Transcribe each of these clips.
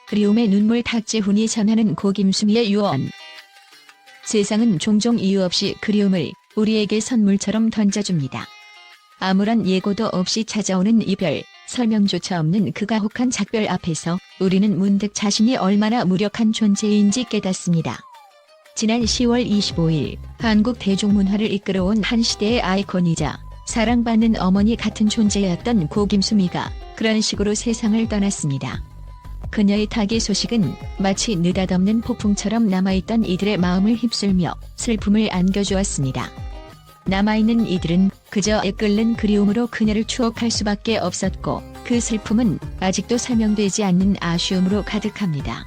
그리움의 눈물 탁지훈이 전하는 고김수미의 유언. 세상은 종종 이유 없이 그리움을 우리에게 선물처럼 던져줍니다. 아무런 예고도 없이 찾아오는 이별, 설명조차 없는 그 가혹한 작별 앞에서 우리는 문득 자신이 얼마나 무력한 존재인지 깨닫습니다. 지난 10월 25일 한국 대중문화를 이끌어온 한 시대의 아이콘이자 사랑받는 어머니 같은 존재였던 고김수미가 그런 식으로 세상을 떠났습니다. 그녀의 타계 소식은 마치 느닷없는 폭풍처럼 남아있던 이들의 마음을 휩쓸며 슬픔을 안겨주었습니다. 남아있는 이들은 그저 애끓는 그리움으로 그녀를 추억할 수밖에 없었고 그 슬픔은 아직도 설명되지 않는 아쉬움으로 가득합니다.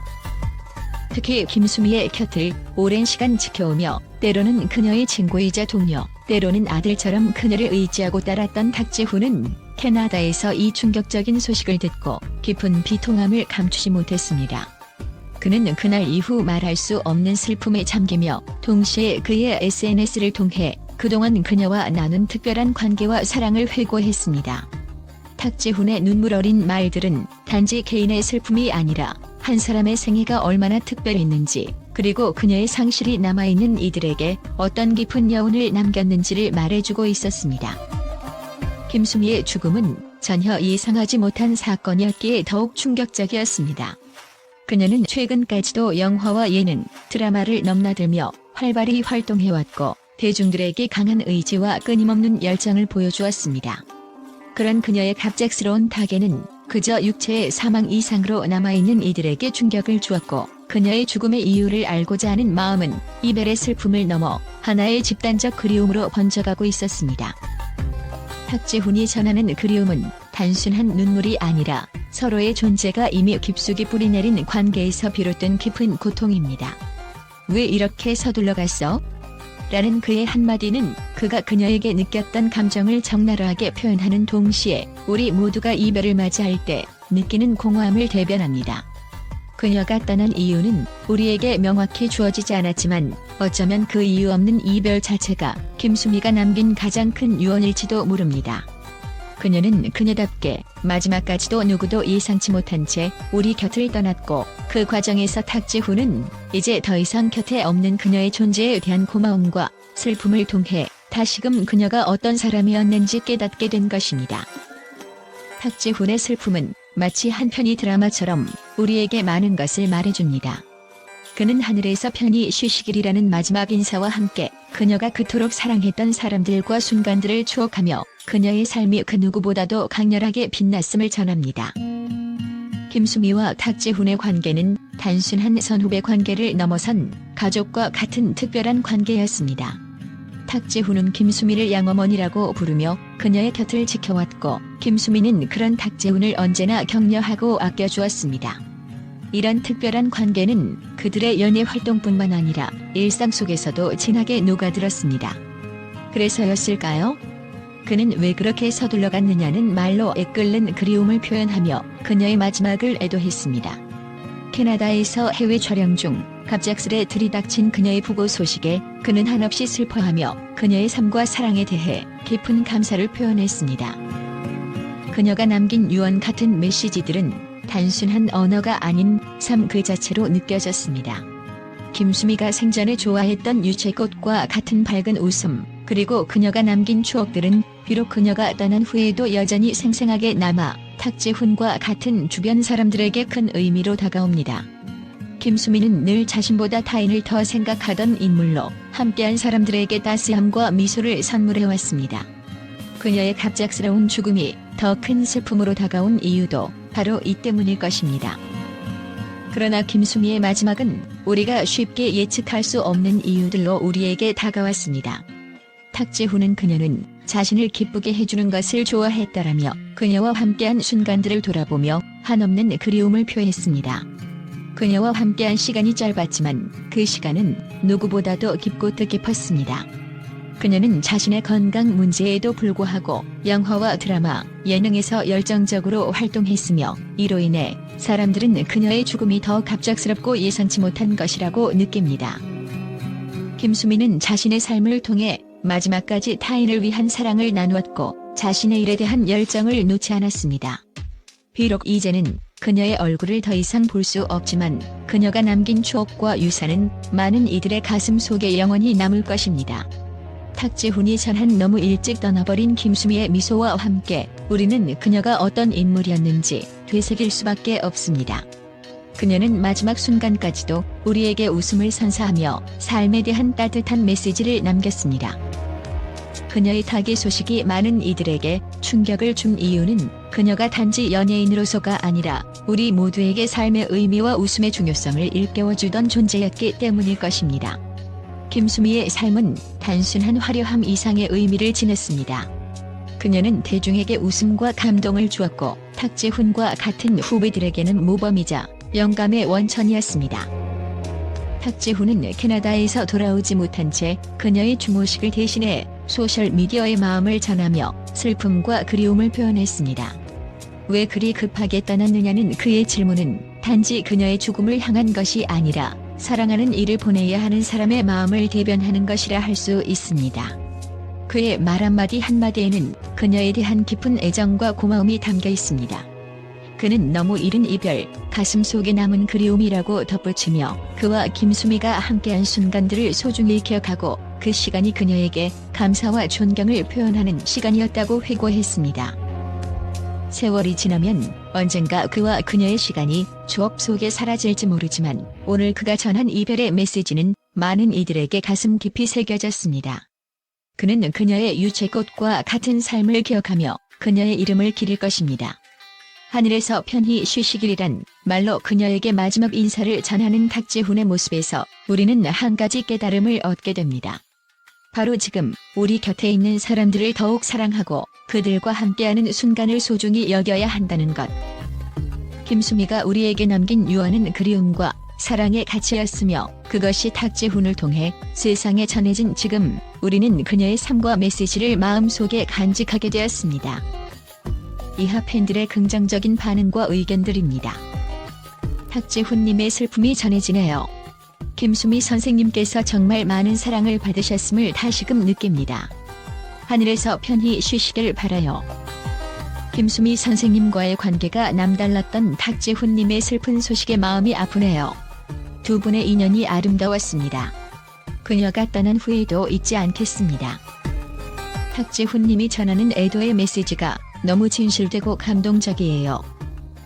특히 김수미의 곁을 오랜 시간 지켜오며 때로는 그녀의 친구이자 동료, 때로는 아들처럼 그녀를 의지하고 따랐던 탁지훈은 캐나다에서 이 충격적인 소식을 듣고 깊은 비통함을 감추지 못했습니다. 그는 그날 이후 말할 수 없는 슬픔에 잠기며 동시에 그의 SNS를 통해 그동안 그녀와 나눈 특별한 관계와 사랑을 회고했습니다. 탁지훈의 눈물 어린 말들은 단지 개인의 슬픔이 아니라 한 사람의 생애가 얼마나 특별했는지, 그리고 그녀의 상실이 남아있는 이들에게 어떤 깊은 여운을 남겼는지를 말해주고 있었습니다. 김수미의 죽음은 전혀 예상하지 못한 사건이었기에 더욱 충격적이었습니다. 그녀는 최근까지도 영화와 예능, 드라마를 넘나들며 활발히 활동해왔고 대중들에게 강한 의지와 끊임없는 열정을 보여주었습니다. 그런 그녀의 갑작스러운 타계는 그저 육체의 사망 이상으로 남아있는 이들에게 충격을 주었고, 그녀의 죽음의 이유를 알고자 하는 마음은 이별의 슬픔을 넘어 하나의 집단적 그리움으로 번져가고 있었습니다. 탁지훈이 전하는 그리움은 단순한 눈물이 아니라 서로의 존재가 이미 깊숙이 뿌리내린 관계에서 비롯된 깊은 고통입니다. 왜 이렇게 서둘러 갔어? 라는 그의 한마디는 그가 그녀에게 느꼈던 감정을 적나라하게 표현하는 동시에 우리 모두가 이별을 맞이할 때 느끼는 공허함을 대변합니다. 그녀가 떠난 이유는 우리에게 명확히 주어지지 않았지만 어쩌면 그 이유 없는 이별 자체가 김수미가 남긴 가장 큰 유언일지도 모릅니다. 그녀는 그녀답게 마지막까지도 누구도 예상치 못한 채 우리 곁을 떠났고, 그 과정에서 탁지훈은 이제 더 이상 곁에 없는 그녀의 존재에 대한 고마움과 슬픔을 통해 다시금 그녀가 어떤 사람이었는지 깨닫게 된 것입니다. 탁지훈의 슬픔은 마치 한 편의 드라마처럼 우리에게 많은 것을 말해줍니다. 그는 하늘에서 편히 쉬시길이라는 마지막 인사와 함께 그녀가 그토록 사랑했던 사람들과 순간들을 추억하며 그녀의 삶이 그 누구보다도 강렬하게 빛났음을 전합니다. 김수미와 탁지훈의 관계는 단순한 선후배 관계를 넘어선 가족과 같은 특별한 관계였습니다. 탁지훈은 김수미를 양어머니라고 부르며 그녀의 곁을 지켜왔고, 김수미는 그런 탁지훈을 언제나 격려하고 아껴주었습니다. 이런 특별한 관계는 그들의 연예 활동뿐만 아니라 일상 속에서도 진하게 녹아들었습니다. 그래서였을까요? 그는 왜 그렇게 서둘러 갔느냐는 말로 애끓는 그리움을 표현하며 그녀의 마지막을 애도했습니다. 캐나다에서 해외 촬영 중 갑작스레 들이닥친 그녀의 부고 소식에 그는 한없이 슬퍼하며 그녀의 삶과 사랑에 대해 깊은 감사를 표현했습니다. 그녀가 남긴 유언 같은 메시지들은 단순한 언어가 아닌 삶 그 자체로 느껴졌습니다. 김수미가 생전에 좋아했던 유채꽃과 같은 밝은 웃음, 그리고 그녀가 남긴 추억들은 비록 그녀가 떠난 후에도 여전히 생생하게 남아 탁지훈과 같은 주변 사람들에게 큰 의미로 다가옵니다. 김수미는 늘 자신보다 타인을 더 생각하던 인물로 함께한 사람들에게 따스함과 미소를 선물해왔습니다. 그녀의 갑작스러운 죽음이 더 큰 슬픔으로 다가온 이유도 바로 이 때문일 것입니다. 그러나 김수미의 마지막은 우리가 쉽게 예측할 수 없는 이유들로 우리에게 다가왔습니다. 탁지훈은 그녀는 자신을 기쁘게 해주는 것을 좋아했다라며 그녀와 함께한 순간들을 돌아보며 한없는 그리움을 표했습니다. 그녀와 함께한 시간이 짧았지만 그 시간은 누구보다도 깊고 뜻깊었습니다. 그녀는 자신의 건강 문제에도 불구하고 영화와 드라마, 예능에서 열정적으로 활동했으며 이로 인해 사람들은 그녀의 죽음이 더 갑작스럽고 예상치 못한 것이라고 느낍니다. 김수미는 자신의 삶을 통해 마지막까지 타인을 위한 사랑을 나누었고 자신의 일에 대한 열정을 놓지 않았습니다. 비록 이제는 그녀의 얼굴을 더 이상 볼 수 없지만 그녀가 남긴 추억과 유산은 많은 이들의 가슴 속에 영원히 남을 것입니다. 탁지훈이 전한 너무 일찍 떠나버린 김수미의 미소와 함께 우리는 그녀가 어떤 인물이었는지 되새길 수밖에 없습니다. 그녀는 마지막 순간까지도 우리에게 웃음을 선사하며 삶에 대한 따뜻한 메시지를 남겼습니다. 그녀의 타계 소식이 많은 이들에게 충격을 준 이유는 그녀가 단지 연예인으로서가 아니라 우리 모두에게 삶의 의미와 웃음의 중요성을 일깨워주던 존재였기 때문일 것입니다. 김수미의 삶은 단순한 화려함 이상의 의미를 지녔습니다. 그녀는 대중에게 웃음과 감동을 주었고 탁지훈과 같은 후배들에게는 모범이자 영감의 원천이었습니다. 탁지훈은 캐나다에서 돌아오지 못한 채 그녀의 추모식을 대신해 소셜미디어에 마음을 전하며 슬픔과 그리움을 표현했습니다. 왜 그리 급하게 떠났느냐는 그의 질문은 단지 그녀의 죽음을 향한 것이 아니라 사랑하는 이를 보내야 하는 사람의 마음을 대변하는 것이라 할 수 있습니다. 그의 말 한마디 한마디에는 그녀에 대한 깊은 애정과 고마움이 담겨 있습니다. 그는 너무 이른 이별, 가슴 속에 남은 그리움이라고 덧붙이며 그와 김수미가 함께한 순간들을 소중히 기억하고 그 시간이 그녀에게 감사와 존경을 표현하는 시간이었다고 회고했습니다. 세월이 지나면 언젠가 그와 그녀의 시간이 추억 속에 사라질지 모르지만 오늘 그가 전한 이별의 메시지는 많은 이들에게 가슴 깊이 새겨졌습니다. 그는 그녀의 유채꽃과 같은 삶을 기억하며 그녀의 이름을 기릴 것입니다. 하늘에서 편히 쉬시길이란 말로 그녀에게 마지막 인사를 전하는 탁지훈의 모습에서 우리는 한 가지 깨달음을 얻게 됩니다. 바로 지금 우리 곁에 있는 사람들을 더욱 사랑하고 그들과 함께하는 순간을 소중히 여겨야 한다는 것. 김수미가 우리에게 남긴 유언은 그리움과 사랑의 가치였으며 그것이 탁지훈을 통해 세상에 전해진 지금 우리는 그녀의 삶과 메시지를 마음속에 간직하게 되었습니다. 이하 팬들의 긍정적인 반응과 의견들입니다. 탁지훈님의 슬픔이 전해지네요. 김수미 선생님께서 정말 많은 사랑을 받으셨음을 다시금 느낍니다. 하늘에서 편히 쉬시길 바라요. 김수미 선생님과의 관계가 남달랐던 탁지훈님의 슬픈 소식에 마음이 아프네요. 두 분의 인연이 아름다웠습니다. 그녀가 떠난 후에도 잊지 않겠습니다. 탁지훈님이 전하는 애도의 메시지가 너무 진실되고 감동적이에요.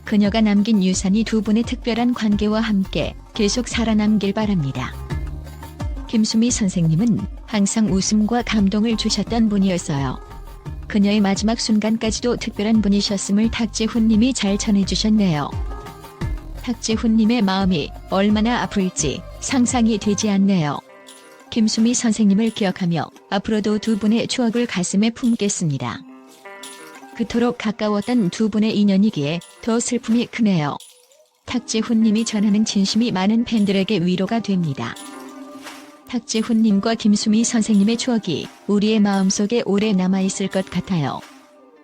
그녀가 남긴 유산이 두 분의 특별한 관계와 함께 계속 살아남길 바랍니다. 김수미 선생님은 항상 웃음과 감동을 주셨던 분이었어요. 그녀의 마지막 순간까지도 특별한 분이셨음을 탁지훈님이 잘 전해주셨네요. 탁지훈님의 마음이 얼마나 아플지 상상이 되지 않네요. 김수미 선생님을 기억하며 앞으로도 두 분의 추억을 가슴에 품겠습니다. 그토록 가까웠던 두 분의 인연이기에 더 슬픔이 크네요. 탁지훈님이 전하는 진심이 많은 팬들에게 위로가 됩니다. 탁지훈님과 김수미 선생님의 추억이 우리의 마음속에 오래 남아있을 것 같아요.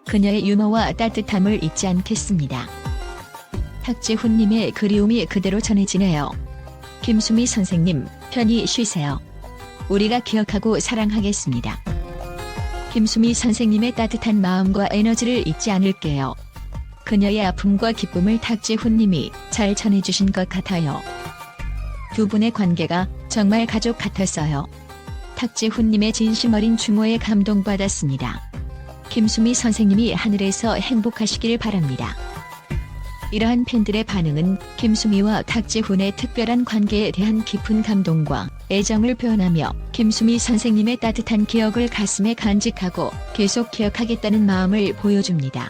그녀의 유머와 따뜻함을 잊지 않겠습니다. 탁지훈님의 그리움이 그대로 전해지네요. 김수미 선생님, 편히 쉬세요. 우리가 기억하고 사랑하겠습니다. 김수미 선생님의 따뜻한 마음과 에너지를 잊지 않을게요. 그녀의 아픔과 기쁨을 탁지훈님이 잘 전해주신 것 같아요. 두 분의 관계가 정말 가족 같았어요. 탁지훈님의 진심 어린 추모에 감동받았습니다. 김수미 선생님이 하늘에서 행복하시길 바랍니다. 이러한 팬들의 반응은 김수미와 탁지훈의 특별한 관계에 대한 깊은 감동과 애정을 표현하며 김수미 선생님의 따뜻한 기억을 가슴에 간직하고 계속 기억하겠다는 마음을 보여줍니다.